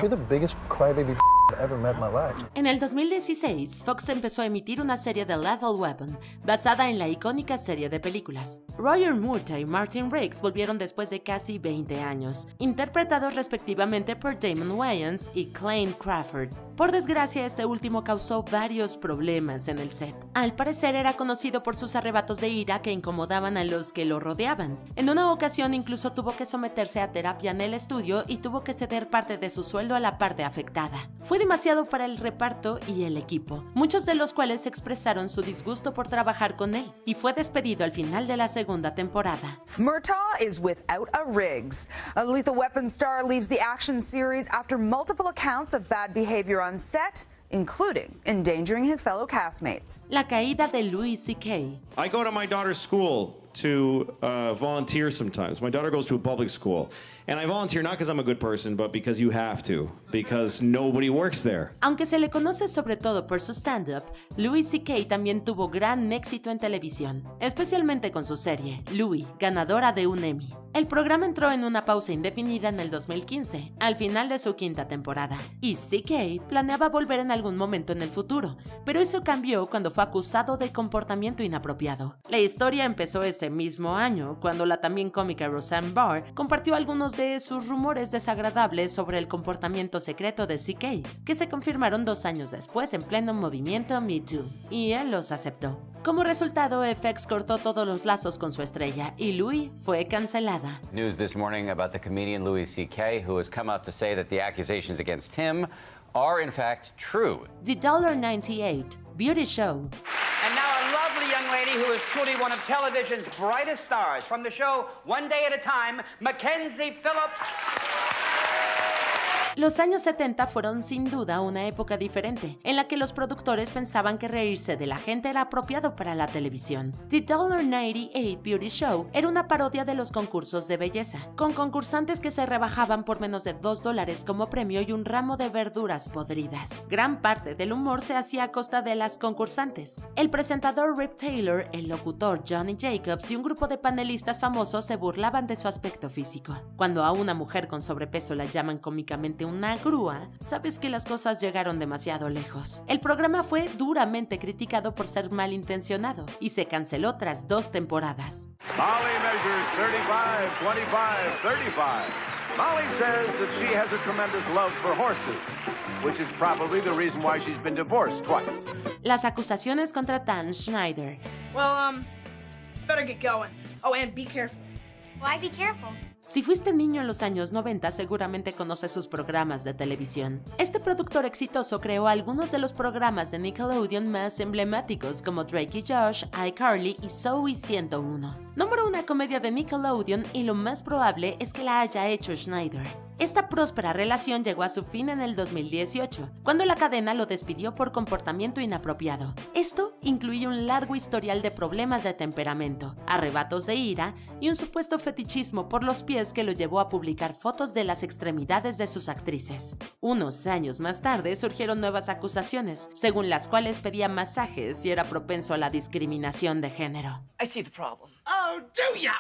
You're the biggest crybaby I've ever met in my life. En el 2016, Fox empezó a emitir una serie de Lethal Weapon basada en la icónica serie de películas. Roger Moore y Martin Riggs volvieron después de casi 20 años, interpretados respectivamente por Damon Wayans y Clayne Crawford. Por desgracia, este último causó varios problemas en el set. Al parecer era conocido por sus arrebatos de ira que incomodaban a los que lo rodeaban. En una ocasión incluso tuvo que someterse a terapia en el estudio y tuvo que ceder parte de su sueldo a la parte afectada. Fue Fue demasiado para el reparto y el equipo, muchos de los cuales expresaron su disgusto por trabajar con él, y fue despedido al final de la segunda temporada. Murtaugh is without a Riggs. A Lethal Weapon star leaves the action series after multiple accounts of bad behavior on set, including endangering his fellow castmates. La caída de Louis C.K. I go to my daughter's school to volunteer sometimes. My daughter goes to a public school. And I volunteer not because I'm a good person, but because you have to, because nobody works there. Aunque se le conoce sobre todo por su stand-up, Louis C.K. también tuvo gran éxito en televisión, especialmente con su serie, Louis, ganadora de un Emmy. El programa entró en una pausa indefinida en el 2015, al final de su quinta temporada, y C.K. planeaba volver en algún momento en el futuro, pero eso cambió cuando fue acusado de comportamiento inapropiado. La historia empezó ese mismo año, cuando la también cómica Roseanne Barr compartió algunos de sus rumores desagradables sobre el comportamiento secreto de C.K., que se confirmaron 2 años después en pleno movimiento Me Too, y él los aceptó. Como resultado, FX cortó todos los lazos con su estrella y Louis fue cancelada. News this morning about the comedian Louis C.K., who has come out to say that the accusations against him are in fact true. The $98 Beauty Show. And now a lovely young lady who is truly one of television's brightest stars. From the show One Day at a Time, Mackenzie Phillips. Los años 70 fueron sin duda una época diferente, en la que los productores pensaban que reírse de la gente era apropiado para la televisión. The $98 Beauty Show era una parodia de los concursos de belleza, con concursantes que se rebajaban por menos de $2 como premio y un ramo de verduras podridas. Gran parte del humor se hacía a costa de las concursantes. El presentador Rip Taylor, el locutor Johnny Jacobs y un grupo de panelistas famosos se burlaban de su aspecto físico. Cuando a una mujer con sobrepeso la llaman cómicamente una grúa, sabes que las cosas llegaron demasiado lejos. El programa fue duramente criticado por ser malintencionado y se canceló tras 2 temporadas. Molly measures 35, 25, 35. Molly says that she has a tremendous love for horses, which is probably the reason why she's been divorced twice. Las acusaciones contra Dan Schneider. Well, better get going. Oh, and be careful. Why be careful? Si fuiste niño en los años 90, seguramente conoces sus programas de televisión. Este productor exitoso creó algunos de los programas de Nickelodeon más emblemáticos como Drake y Josh, iCarly y Zoey 101. Nombró una comedia de Nickelodeon y lo más probable es que la haya hecho Schneider. Esta próspera relación llegó a su fin en el 2018, cuando la cadena lo despidió por comportamiento inapropiado. Esto incluye un largo historial de problemas de temperamento, arrebatos de ira y un supuesto fetichismo por los pies que lo llevó a publicar fotos de las extremidades de sus actrices. Unos años más tarde surgieron nuevas acusaciones, según las cuales pedía masajes y era propenso a la discriminación de género. I see the problem. Oh, do ya?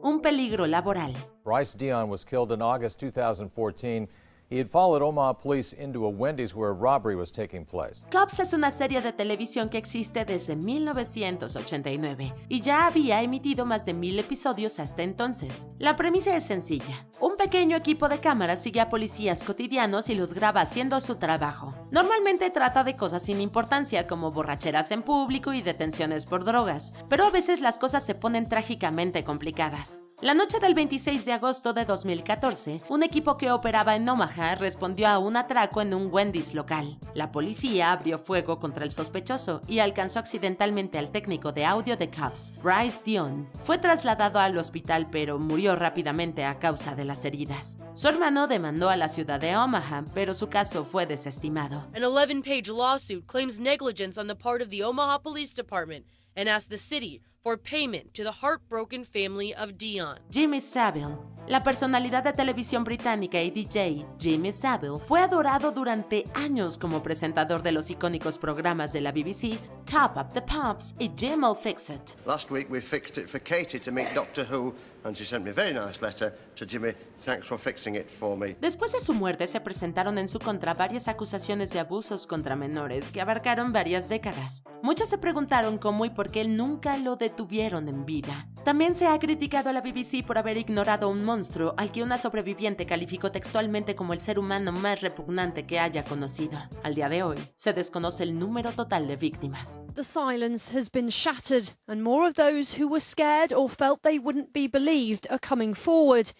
Un peligro laboral. Bryce Dion was killed in August 2014. He had followed Omaha police into a Wendy's where a robbery was taking place. Cops es una serie de televisión que existe desde 1989 y ya había emitido más de 1000 episodios hasta entonces. La premisa es sencilla. Un pequeño equipo de cámaras sigue a policías cotidianos y los graba haciendo su trabajo. Normalmente trata de cosas sin importancia como borracheras en público y detenciones por drogas, pero a veces las cosas se ponen trágicamente complicadas. La noche del 26 de agosto de 2014, un equipo que operaba en Omaha respondió a un atraco en un Wendy's local. La policía abrió fuego contra el sospechoso y alcanzó accidentalmente al técnico de audio de Cops, Bryce Dion. Fue trasladado al hospital pero murió rápidamente a causa de las heridas. Su hermano demandó a la ciudad de Omaha, pero su caso fue desestimado. An 11-page lawsuit claims negligence on the part of the Omaha Police Department and asks the city for payment to the heartbroken family of Dion. Jimmy Savile. La personalidad de televisión británica y DJ Jimmy Savile fue adorado durante años como presentador de los icónicos programas de la BBC Top of the Pops y Jim'll Fix It. Last week we fixed it for Katie to meet Doctor Who, and she sent me a very nice letter to Jimmy. Thanks for fixing it for me. Después de su muerte se presentaron en su contra varias acusaciones de abusos contra menores que abarcaron varias décadas. Muchos se preguntaron cómo y por qué nunca lo detuvieron en vida. También se ha criticado a la BBC por haber ignorado un monstruo al que una sobreviviente calificó textualmente como el ser humano más repugnante que haya conocido. Al día de hoy, se desconoce el número total de víctimas. The silence has been shattered, and more of those who were scared or felt they wouldn't be believed are coming forward.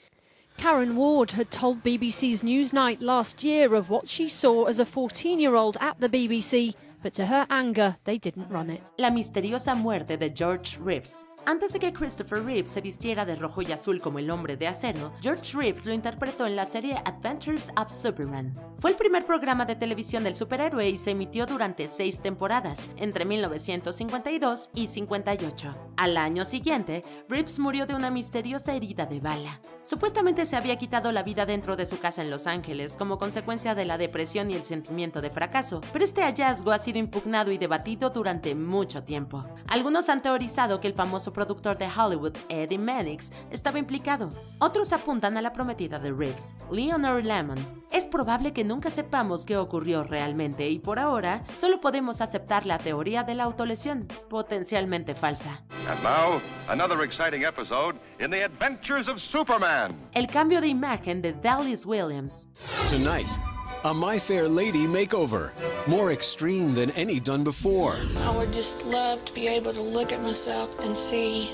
Karen Ward had told BBC's Newsnight last year of what she saw as a 14-year-old at the BBC, but to her anger, they didn't run it. La misteriosa muerte de George Reeves. Antes de que Christopher Reeves se vistiera de rojo y azul como el Hombre de Acero, George Reeves lo interpretó en la serie Adventures of Superman. Fue el primer programa de televisión del superhéroe y se emitió durante 6 temporadas, entre 1952 y 58. Al año siguiente, Reeves murió de una misteriosa herida de bala. Supuestamente se había quitado la vida dentro de su casa en Los Ángeles como consecuencia de la depresión y el sentimiento de fracaso, pero este hallazgo ha sido impugnado y debatido durante mucho tiempo. Algunos han teorizado que el famoso productor de Hollywood, Eddie Mannix, estaba implicado. Otros apuntan a la prometida de Reeves, Leonore Lemmon. Es probable que nunca sepamos qué ocurrió realmente y por ahora solo podemos aceptar la teoría de la autolesión, potencialmente falsa. And now, another exciting episode in the Adventures of Superman. El cambio de imagen de Dallas Williams. Tonight, a My Fair Lady makeover, more extreme than any done before. I would just love to be able to look at myself and see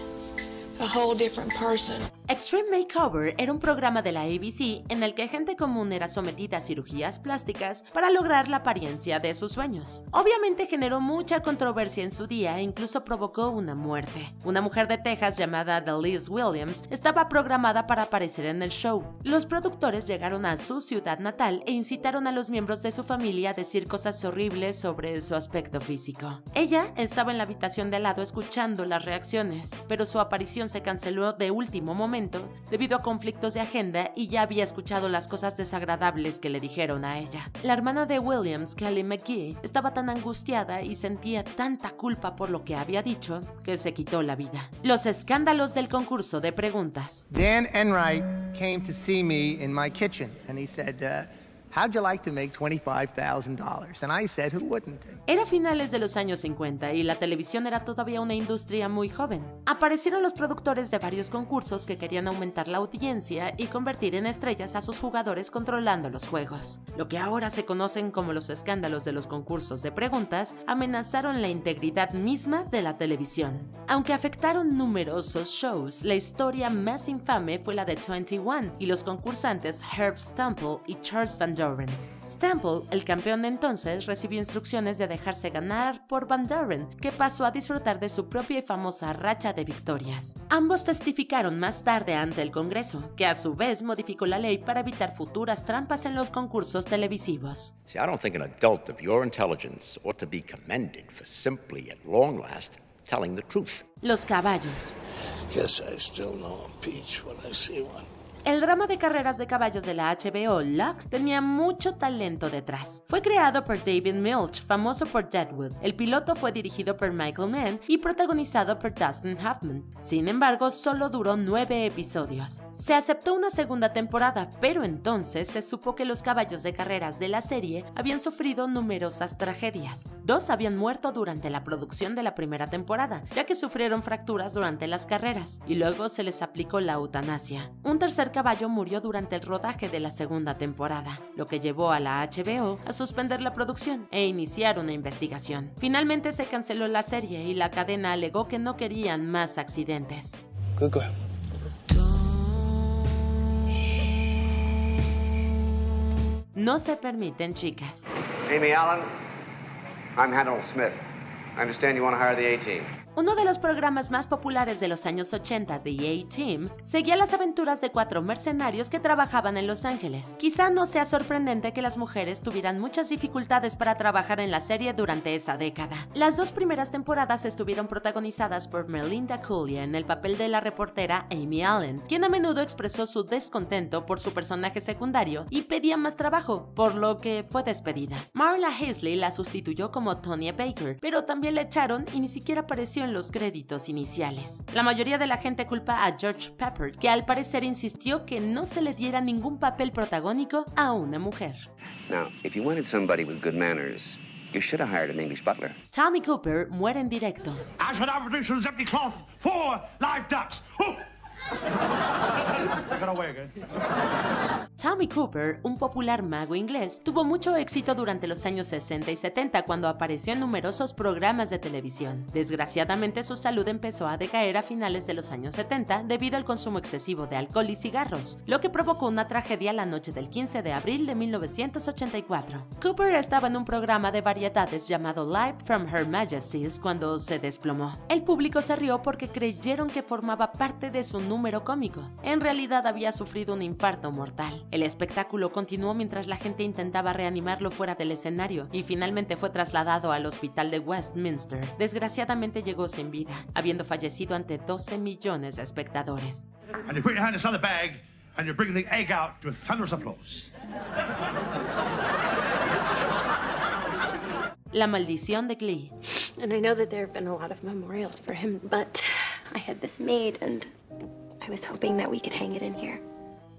a whole different person. Extreme Makeover era un programa de la ABC en el que gente común era sometida a cirugías plásticas para lograr la apariencia de sus sueños. Obviamente generó mucha controversia en su día e incluso provocó una muerte. Una mujer de Texas llamada Dallas Williams estaba programada para aparecer en el show. Los productores llegaron a su ciudad natal e incitaron a los miembros de su familia a decir cosas horribles sobre su aspecto físico. Ella estaba en la habitación de al lado escuchando las reacciones, pero su aparición se canceló de último momento debido a conflictos de agenda y ya había escuchado las cosas desagradables que le dijeron a ella. La hermana de Williams, Kelly McGee, estaba tan angustiada y sentía tanta culpa por lo que había dicho que se quitó la vida. Los escándalos del concurso de preguntas. Dan Enright came to see me in my kitchen and he said, how'd you like to make $25,000? And I said, who wouldn't? Era finales de los años 50 y la televisión era todavía una industria muy joven. Aparecieron los productores de varios concursos que querían aumentar la audiencia y convertir en estrellas a sus jugadores controlando los juegos. Lo que ahora se conocen como los escándalos de los concursos de preguntas amenazaron la integridad misma de la televisión. Aunque afectaron numerosos shows, la historia más infame fue la de 21 y los concursantes Herb Stample y Charles Van Doren. Stample, el campeón de entonces, recibió instrucciones de dejarse ganar por Van Doren, que pasó a disfrutar de su propia y famosa racha de victorias. Ambos testificaron más tarde ante el Congreso, que a su vez modificó la ley para evitar futuras trampas en los concursos televisivos. See, I don't think an adult of your intelligence ought to be commended for simply, at long last, telling the truth. Los caballos. Guess I still know a peach when I see one. El drama de carreras de caballos de la HBO, Luck, tenía mucho talento detrás. Fue creado por David Milch, famoso por Deadwood. El piloto fue dirigido por Michael Mann y protagonizado por Dustin Hoffman. Sin embargo, solo duró 9 episodios. Se aceptó una segunda temporada, pero entonces se supo que los caballos de carreras de la serie habían sufrido numerosas tragedias. 2 habían muerto durante la producción de la primera temporada, ya que sufrieron fracturas durante las carreras, y luego se les aplicó la eutanasia. Un tercer caballo murió durante el rodaje de la segunda temporada, lo que llevó a la HBO a suspender la producción e iniciar una investigación. Finalmente se canceló la serie y la cadena alegó que no querían más accidentes. Good girl. No se permiten chicas. Amy Allen, I'm Harold Smith. I understand you want to hire the A-Team. Uno de los programas más populares de los años 80, The A-Team, seguía las aventuras de 4 mercenarios que trabajaban en Los Ángeles. Quizá no sea sorprendente que las mujeres tuvieran muchas dificultades para trabajar en la serie durante esa década. Las 2 primeras temporadas estuvieron protagonizadas por Melinda Cooley en el papel de la reportera Amy Allen, quien a menudo expresó su descontento por su personaje secundario y pedía más trabajo, por lo que fue despedida. Marla Haisley la sustituyó como Tonya Baker, pero también la echaron y ni siquiera apareció en los créditos iniciales. La mayoría de la gente culpa a George Pepper, que al parecer insistió que no se le diera ningún papel protagónico a una mujer. Now, if you wanted somebody with good manners, you should have hired an English butler. Tommy Cooper muere en directo. I should have produced an empty cloth, 4 live ducks. Oh! Tommy Cooper, un popular mago inglés, tuvo mucho éxito durante los años 60 y 70 cuando apareció en numerosos programas de televisión. Desgraciadamente, su salud empezó a decaer a finales de los años 70 debido al consumo excesivo de alcohol y cigarros, lo que provocó una tragedia la noche del 15 de abril de 1984. Cooper estaba en un programa de variedades llamado Live from Her Majesty's cuando se desplomó. El público se rió porque creyeron que formaba parte de su número cómico. En realidad había sufrido un infarto mortal. El espectáculo continuó mientras la gente intentaba reanimarlo fuera del escenario y finalmente fue trasladado al hospital de Westminster. Desgraciadamente llegó sin vida, habiendo fallecido ante 12 millones de espectadores. And you put your hand inside the bag and you bring the egg out with thunderous applause. La maldición de Glee. And I know that there have been a lot of memorials for him, but I had this made and I was hoping that we could hang it in here.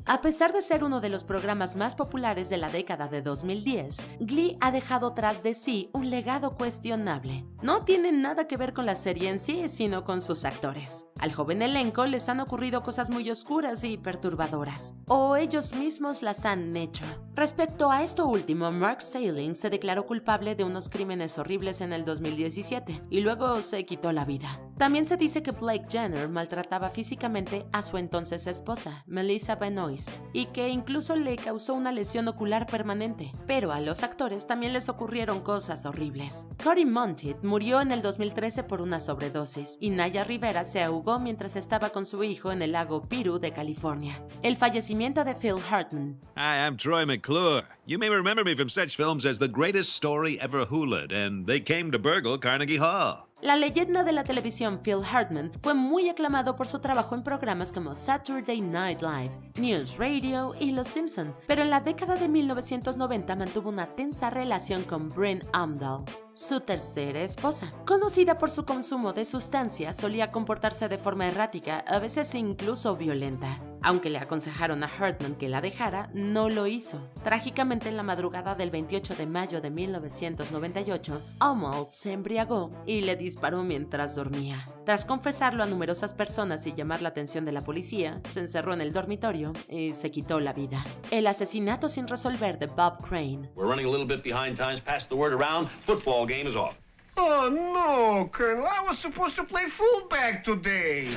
A pesar de ser uno de los programas más populares de la década de 2010, Glee ha dejado tras de sí un legado cuestionable. No tiene nada que ver con la serie en sí, sino con sus actores. Al joven elenco les han ocurrido cosas muy oscuras y perturbadoras, o ellos mismos las han hecho. Respecto a esto último, Mark Salling se declaró culpable de unos crímenes horribles en el 2017 y luego se quitó la vida. También se dice que Blake Jenner maltrataba físicamente a su entonces esposa, Melissa Benoist, y que incluso le causó una lesión ocular permanente. Pero a los actores también les ocurrieron cosas horribles. Cody Monteith murió en el 2013 por una sobredosis y Naya Rivera se ahogó mientras estaba con su hijo en el lago Piru de California. El fallecimiento de Phil Hartman. Hi, I'm Troy McClure. You may remember me from such films as The Greatest Story Ever Hoolered and They Came to Burgle Carnegie Hall. La leyenda de la televisión Phil Hartman fue muy aclamado por su trabajo en programas como Saturday Night Live, News Radio y Los Simpson, pero en la década de 1990 mantuvo una tensa relación con Bryn Amdahl, su tercera esposa. Conocida por su consumo de sustancias, solía comportarse de forma errática, a veces incluso violenta. Aunque le aconsejaron a Hartman que la dejara, no lo hizo. Trágicamente, en la madrugada del 28 de mayo de 1998, Amdahl se embriagó y le disparó mientras dormía. Tras confesarlo a numerosas personas y llamar la atención de la policía, se encerró en el dormitorio y se quitó la vida. El asesinato sin resolver de Bob Crane. We're running a little bit behind times. Pass the word around. Football game is off. Oh, no, Colonel. I was supposed to play fullback today.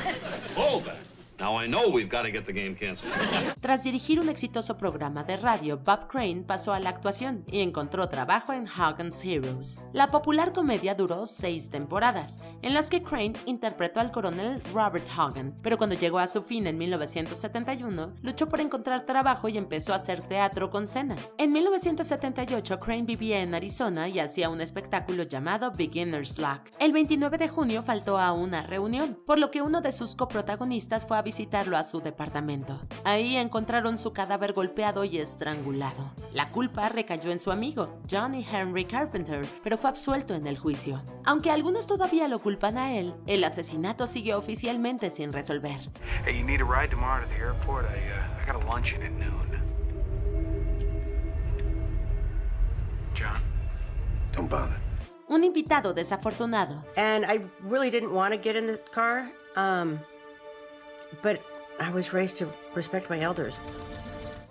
Fullback? Now I know we've got to get the game canceled. Tras dirigir un exitoso programa de radio, Bob Crane pasó a la actuación y encontró trabajo en Hogan's Heroes. La popular comedia duró 6 temporadas, en las que Crane interpretó al coronel Robert Hogan, pero cuando llegó a su fin en 1971, luchó por encontrar trabajo y empezó a hacer teatro con Cena. En 1978, Crane vivía en Arizona y hacía un espectáculo llamado Beginner's Luck. El 29 de junio faltó a una reunión, por lo que uno de sus coprotagonistas fue a visitarlo a su departamento. Ahí encontraron su cadáver golpeado y estrangulado. La culpa recayó en su amigo, Johnny Henry Carpenter, pero fue absuelto en el juicio. Aunque algunos todavía lo culpan a él, el asesinato sigue oficialmente sin resolver. Hey, you need a ride tomorrow to the airport? I got a luncheon at noon. John? Don't bother. Un invitado desafortunado. And I really didn't want to get in the car. But I was raised to respect my elders.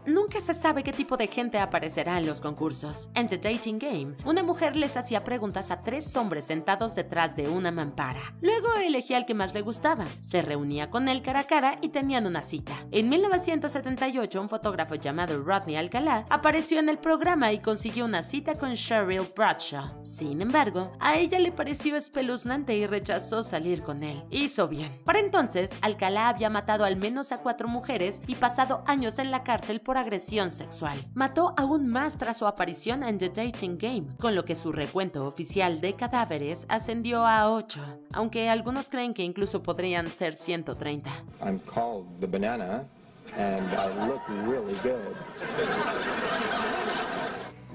Nunca se sabe qué tipo de gente aparecerá en los concursos. En The Dating Game, una mujer les hacía preguntas a 3 hombres sentados detrás de una mampara. Luego elegía al que más le gustaba, se reunía con él cara a cara y tenían una cita. En 1978, un fotógrafo llamado Rodney Alcalá apareció en el programa y consiguió una cita con Cheryl Bradshaw. Sin embargo, a ella le pareció espeluznante y rechazó salir con él. Hizo bien. Para entonces, Alcalá había matado al menos a 4 mujeres y pasado años en la cárcel por agresión sexual. Mató aún más tras su aparición en The Dating Game, con lo que su recuento oficial de cadáveres ascendió a 8, aunque algunos creen que incluso podrían ser 130. I'm called the banana and I look really good.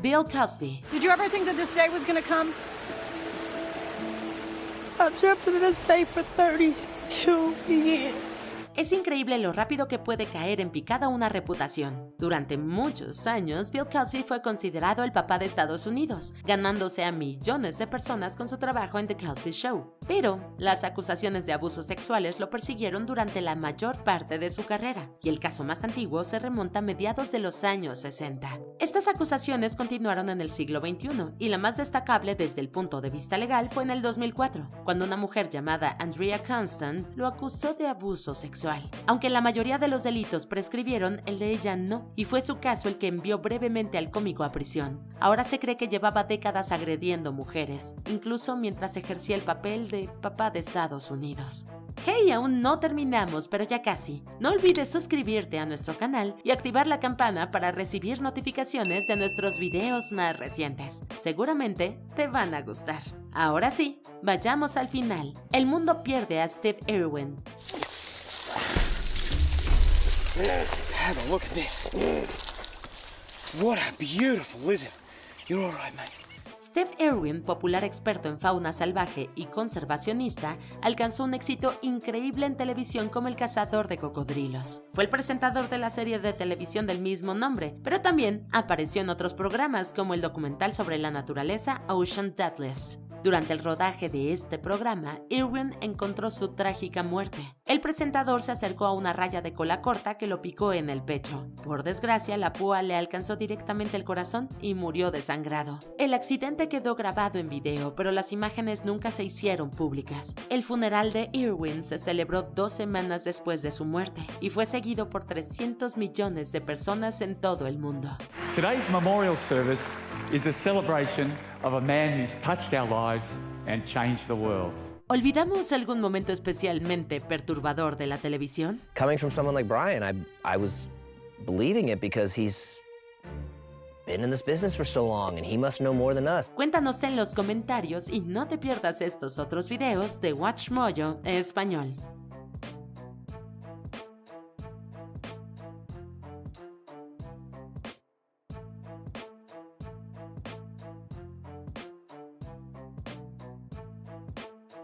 Bill Cosby. Did you ever think that this day was going to come? I dreamt of this day for 32 years. Es increíble lo rápido que puede caer en picada una reputación. Durante muchos años, Bill Cosby fue considerado el papá de Estados Unidos, ganándose a millones de personas con su trabajo en The Cosby Show. Pero las acusaciones de abusos sexuales lo persiguieron durante la mayor parte de su carrera, y el caso más antiguo se remonta a mediados de los años 60. Estas acusaciones continuaron en el siglo XXI, y la más destacable desde el punto de vista legal fue en el 2004, cuando una mujer llamada Andrea Constant lo acusó de abuso sexual. Aunque la mayoría de los delitos prescribieron, el de ella no, y fue su caso el que envió brevemente al cómico a prisión. Ahora se cree que llevaba décadas agrediendo mujeres, incluso mientras ejercía el papel de papá de Estados Unidos. Hey, aún no terminamos, pero ya casi. No olvides suscribirte a nuestro canal y activar la campana para recibir notificaciones de nuestros videos más recientes. Seguramente te van a gustar. Ahora sí, vayamos al final. El mundo pierde a Steve Irwin. Have a look at this. What a beautiful lizard. You're all right, mate. Steve Irwin, popular experto en fauna salvaje y conservacionista, alcanzó un éxito increíble en televisión como el cazador de cocodrilos. Fue el presentador de la serie de televisión del mismo nombre, pero también apareció en otros programas como el documental sobre la naturaleza Ocean Deathless. Durante el rodaje de este programa, Irwin encontró su trágica muerte. El presentador se acercó a una raya de cola corta que lo picó en el pecho. Por desgracia, la púa le alcanzó directamente el corazón y murió desangrado. El accidente quedó grabado en video, pero las imágenes nunca se hicieron públicas. El funeral de Irwin se celebró 2 semanas después de su muerte y fue seguido por 300 millones de personas en todo el mundo. Today's memorial service is a celebration of a man who's touched our lives and changed the world. ¿Olvidamos algún momento especialmente perturbador de la televisión? Coming from someone like Brian, I was believing it because he's been in this business for so long and he must know more than us. Cuéntanos en los comentarios y no te pierdas estos otros videos de WatchMojo en español.